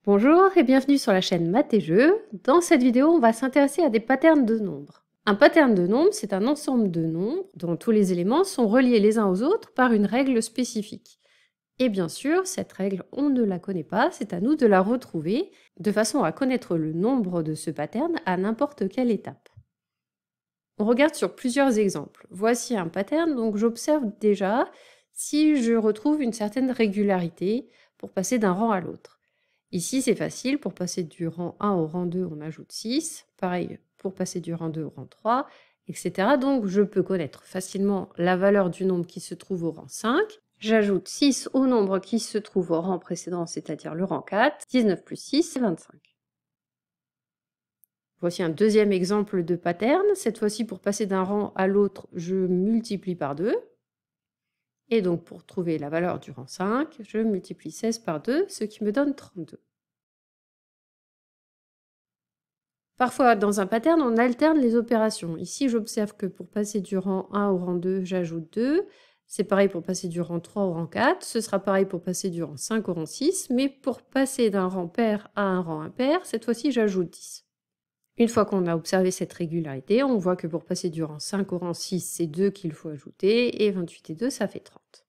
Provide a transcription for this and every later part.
Bonjour et bienvenue sur la chaîne Maths et Jeux. Dans cette vidéo, on va s'intéresser à des patterns de nombres. Un pattern de nombres, c'est un ensemble de nombres dont tous les éléments sont reliés les uns aux autres par une règle spécifique. Et bien sûr, cette règle, on ne la connaît pas, c'est à nous de la retrouver, de façon à connaître le nombre de ce pattern à n'importe quelle étape. On regarde sur plusieurs exemples. Voici un pattern, donc j'observe déjà si je retrouve une certaine régularité pour passer d'un rang à l'autre. Ici, c'est facile, pour passer du rang 1 au rang 2, on ajoute 6. Pareil, pour passer du rang 2 au rang 3, etc. Donc, je peux connaître facilement la valeur du nombre qui se trouve au rang 5. J'ajoute 6 au nombre qui se trouve au rang précédent, c'est-à-dire le rang 4. 19 plus 6, c'est 25. Voici un deuxième exemple de pattern. Cette fois-ci, pour passer d'un rang à l'autre, je multiplie par 2. Et donc, pour trouver la valeur du rang 5, je multiplie 16 par 2, ce qui me donne 32. Parfois, dans un pattern, on alterne les opérations. Ici, j'observe que pour passer du rang 1 au rang 2, j'ajoute 2. C'est pareil pour passer du rang 3 au rang 4. Ce sera pareil pour passer du rang 5 au rang 6. Mais pour passer d'un rang pair à un rang impair, cette fois-ci, j'ajoute 10. Une fois qu'on a observé cette régularité, on voit que pour passer du rang 5 au rang 6, c'est 2 qu'il faut ajouter, et 28 et 2, ça fait 30.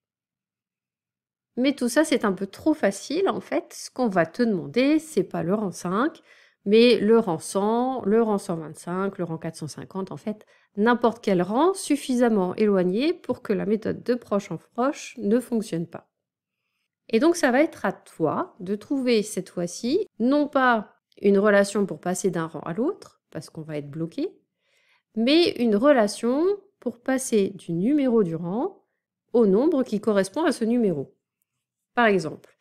Mais tout ça, c'est un peu trop facile, en fait. Ce qu'on va te demander, c'est pas le rang 5, mais le rang 100, le rang 125, le rang 450, en fait, n'importe quel rang suffisamment éloigné pour que la méthode de proche en proche ne fonctionne pas. Et donc, ça va être à toi de trouver cette fois-ci, non pas une relation pour passer d'un rang à l'autre, parce qu'on va être bloqué, mais une relation pour passer du numéro du rang au nombre qui correspond à ce numéro. Par exemple,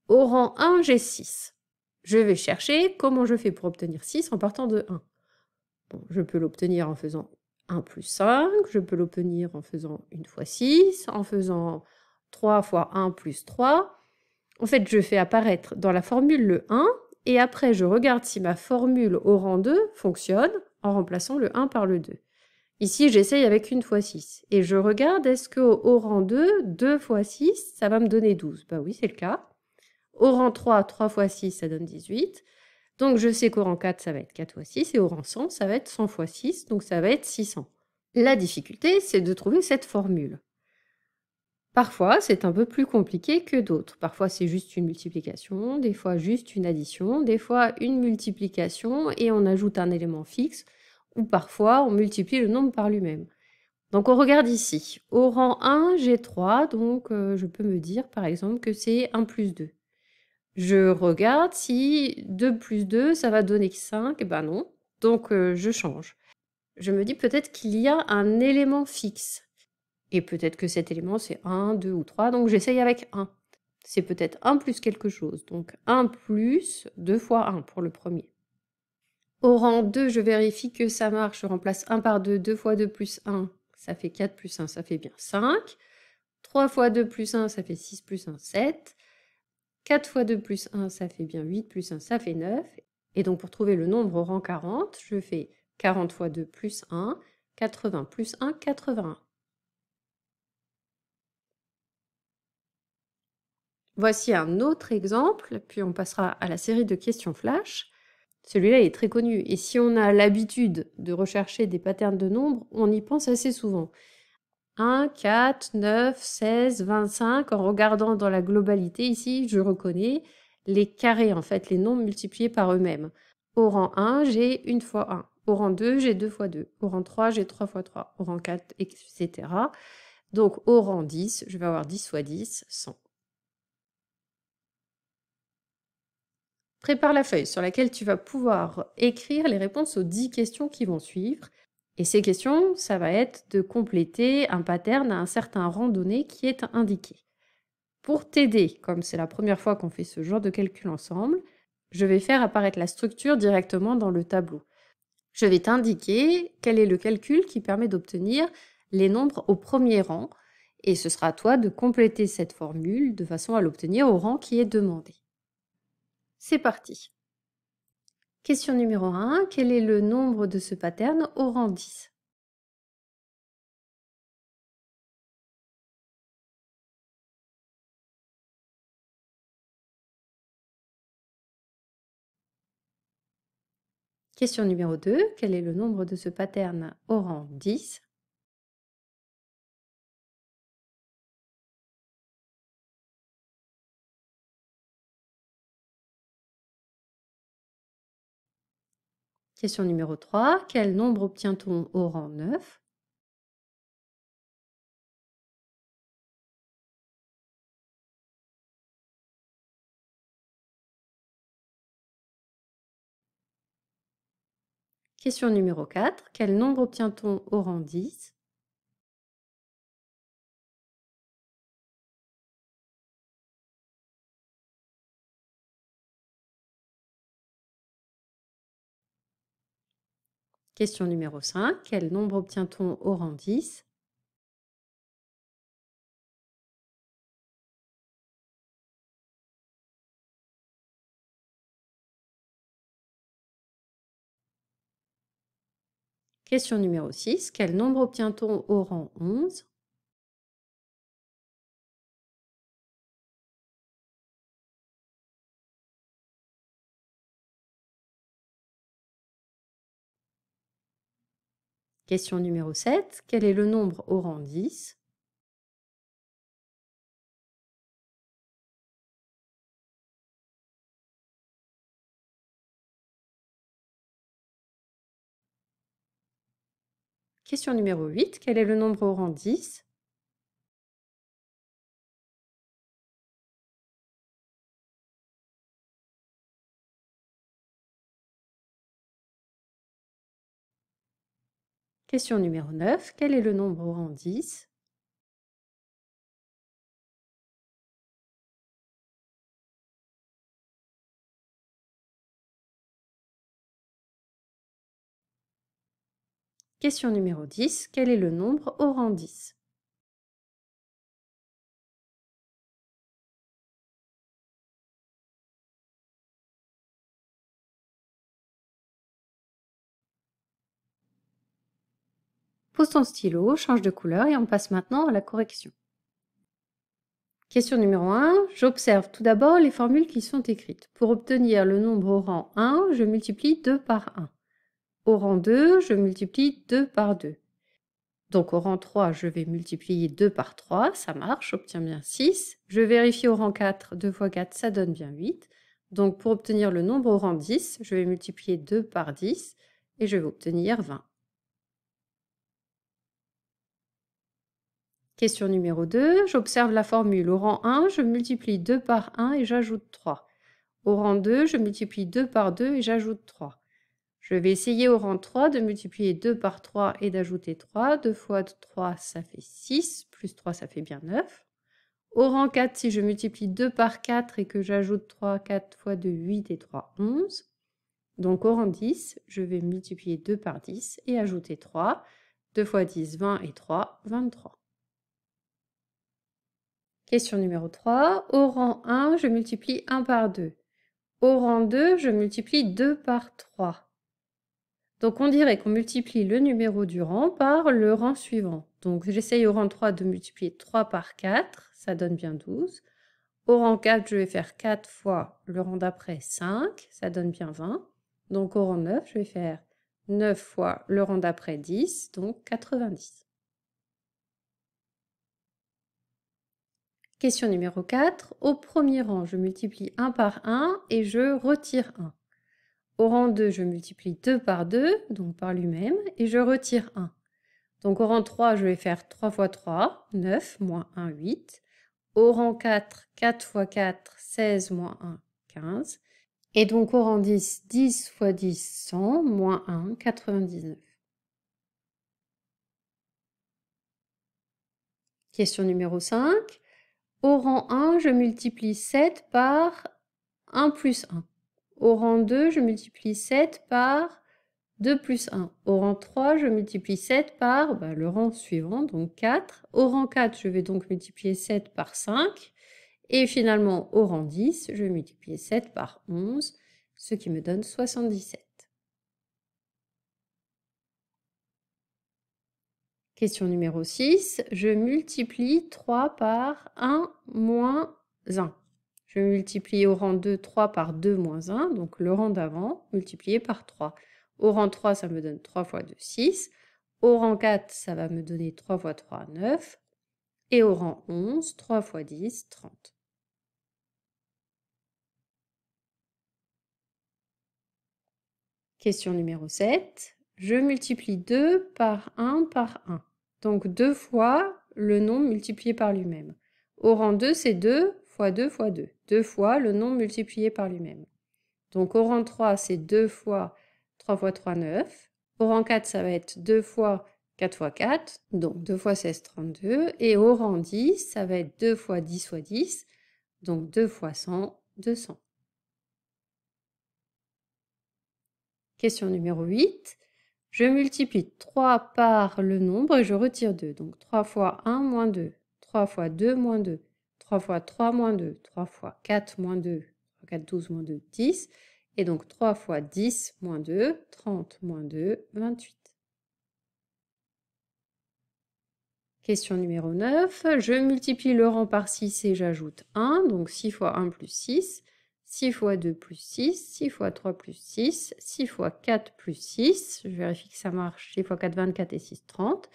au rang 1, j'ai 6. Je vais chercher comment je fais pour obtenir 6 en partant de 1. Bon, je peux l'obtenir en faisant 1 plus 5, je peux l'obtenir en faisant 1 fois 6, en faisant 3 fois 1 plus 3. En fait, je fais apparaître dans la formule le 1, et après je regarde si ma formule au rang 2 fonctionne en remplaçant le 1 par le 2. Ici, j'essaye avec 1 fois 6, et je regarde est-ce qu'au rang 2, 2 fois 6, ça va me donner 12. Bah oui, c'est le cas. Au rang 3, 3 fois 6, ça donne 18. Donc je sais qu'au rang 4, ça va être 4 fois 6, et au rang 100, ça va être 100 fois 6, donc ça va être 600. La difficulté, c'est de trouver cette formule. Parfois, c'est un peu plus compliqué que d'autres. Parfois, c'est juste une multiplication, des fois juste une addition, des fois une multiplication et on ajoute un élément fixe, ou parfois on multiplie le nombre par lui-même. Donc on regarde ici. Au rang 1, j'ai 3, donc je peux me dire par exemple que c'est 1 plus 2. Je regarde si 2 plus 2, ça va donner 5. Eh ben non, donc je change. Je me dis peut-être qu'il y a un élément fixe. Et peut-être que cet élément, c'est 1, 2 ou 3, donc j'essaye avec 1. C'est peut-être 1 plus quelque chose, donc 1 plus 2 fois 1 pour le premier. Au rang 2, je vérifie que ça marche, je remplace 1 par 2, 2 fois 2 plus 1, ça fait 4 plus 1, ça fait bien 5. 3 fois 2 plus 1, ça fait 6 plus 1, 7. 4 fois 2 plus 1, ça fait bien 8 plus 1, ça fait 9. Et donc pour trouver le nombre au rang 40, je fais 40 fois 2 plus 1, 80 plus 1, 81. Voici un autre exemple, puis on passera à la série de questions flash. Celui-là est très connu, et si on a l'habitude de rechercher des patterns de nombres, on y pense assez souvent. 1, 4, 9, 16, 25, en regardant dans la globalité ici, je reconnais les carrés, en fait, les nombres multipliés par eux-mêmes. Au rang 1, j'ai 1 fois 1. Au rang 2, j'ai 2 fois 2. Au rang 3, j'ai 3 fois 3. Au rang 4, etc. Donc au rang 10, je vais avoir 10 fois 10, 100. Prépare la feuille sur laquelle tu vas pouvoir écrire les réponses aux 10 questions qui vont suivre. Et ces questions, ça va être de compléter un pattern à un certain rang donné qui est indiqué. Pour t'aider, comme c'est la première fois qu'on fait ce genre de calcul ensemble, je vais faire apparaître la structure directement dans le tableau. Je vais t'indiquer quel est le calcul qui permet d'obtenir les nombres au premier rang, et ce sera à toi de compléter cette formule de façon à l'obtenir au rang qui est demandé. C'est parti. Question numéro 1. Quel est le nombre de ce pattern au rang 10? Question numéro 2. Quel est le nombre de ce pattern au rang 10? Question numéro 3. Quel nombre obtient-on au rang 9? Question numéro 4. Quel nombre obtient-on au rang 10? Question numéro 5. Quel nombre obtient-on au rang 10? Question numéro 6. Quel nombre obtient-on au rang 11? Question numéro 7. Quel est le nombre au rang 10? Question numéro 8. Quel est le nombre au rang 10? Question numéro 9. Quel est le nombre au rang 10? Question numéro 10. Quel est le nombre au rang 10? Pose ton stylo, change de couleur et on passe maintenant à la correction. Question numéro 1. J'observe tout d'abord les formules qui sont écrites. Pour obtenir le nombre au rang 1, je multiplie 2 par 1. Au rang 2, je multiplie 2 par 2. Donc au rang 3, je vais multiplier 2 par 3, ça marche, j'obtiens bien 6. Je vérifie au rang 4, 2 fois 4, ça donne bien 8. Donc pour obtenir le nombre au rang 10, je vais multiplier 2 par 10 et je vais obtenir 20. Question numéro 2, j'observe la formule. Au rang 1, je multiplie 2 par 1 et j'ajoute 3. Au rang 2, je multiplie 2 par 2 et j'ajoute 3. Je vais essayer au rang 3 de multiplier 2 par 3 et d'ajouter 3. 2 fois 3, ça fait 6, plus 3, ça fait bien 9. Au rang 4, si je multiplie 2 par 4 et que j'ajoute 3, 4 fois 2, 8 et 3, 11. Donc au rang 10, je vais multiplier 2 par 10 et ajouter 3. 2 fois 10, 20 et 3, 23. Question numéro 3. Au rang 1, je multiplie 1 par 2. Au rang 2, je multiplie 2 par 3. Donc on dirait qu'on multiplie le numéro du rang par le rang suivant. Donc j'essaye au rang 3 de multiplier 3 par 4, ça donne bien 12. Au rang 4, je vais faire 4 fois le rang d'après 5, ça donne bien 20. Donc au rang 9, je vais faire 9 fois le rang d'après 10, donc 90. Question numéro 4. Au premier rang, je multiplie 1 par 1 et je retire 1. Au rang 2, je multiplie 2 par 2, donc par lui-même, et je retire 1. Donc au rang 3, je vais faire 3 fois 3, 9, moins 1, 8. Au rang 4, 4 fois 4, 16, moins 1, 15. Et donc au rang 10, 10 fois 10, 100, moins 1, 99. Question numéro 5. Au rang 1, je multiplie 7 par 1 plus 1. Au rang 2, je multiplie 7 par 2 plus 1. Au rang 3, je multiplie 7 par le rang suivant, donc 4. Au rang 4, je vais donc multiplier 7 par 5. Et finalement, au rang 10, je vais multiplier 7 par 11, ce qui me donne 77. Question numéro 6. Je multiplie 3 par 1 moins 1. Je multiplie au rang 2 3 par 2 moins 1, donc le rang d'avant, multiplié par 3. Au rang 3, ça me donne 3 fois 2, 6. Au rang 4, ça va me donner 3 fois 3, 9. Et au rang 11, 3 fois 10, 30. Question numéro 7. Je multiplie 2 par 1 par 1. Donc 2 fois le nombre multiplié par lui-même. Au rang 2, c'est 2 fois 2 fois 2. 2 fois le nombre multiplié par lui-même. Donc au rang 3, c'est 2 fois 3 fois 3, 9. Au rang 4, ça va être 2 fois 4 fois 4, donc 2 fois 16, 32. Et au rang 10, ça va être 2 fois 10 fois 10, donc 2 fois 100, 200. Question numéro 8. Je multiplie 3 par le nombre et je retire 2. Donc 3 fois 1 moins 2, 3 fois 2 moins 2, 3 fois 3 moins 2, 3 fois 4 moins 2, 3, 4, 12 moins 2, 10. Et donc 3 fois 10 moins 2, 30 moins 2, 28. Question numéro 9. Je multiplie le rang par 6 et j'ajoute 1. Donc 6 fois 1 plus 6. 6 fois 2 plus 6. 6 fois 3 plus 6. 6 fois 4 plus 6. Je vérifie que ça marche. 6 fois 4, 24 et 6, 30.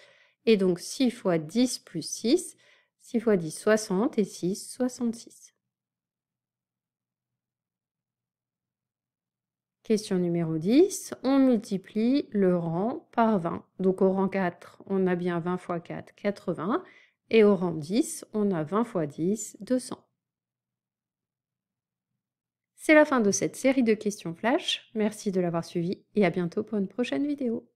Et donc 6 fois 10 plus 6. 6 fois 10, 60 et 6, 66. Question numéro 10. On multiplie le rang par 20. Donc au rang 4, on a bien 20 fois 4, 80. Et au rang 10, on a 20 fois 10, 200. C'est la fin de cette série de questions flash. Merci de l'avoir suivi et à bientôt pour une prochaine vidéo.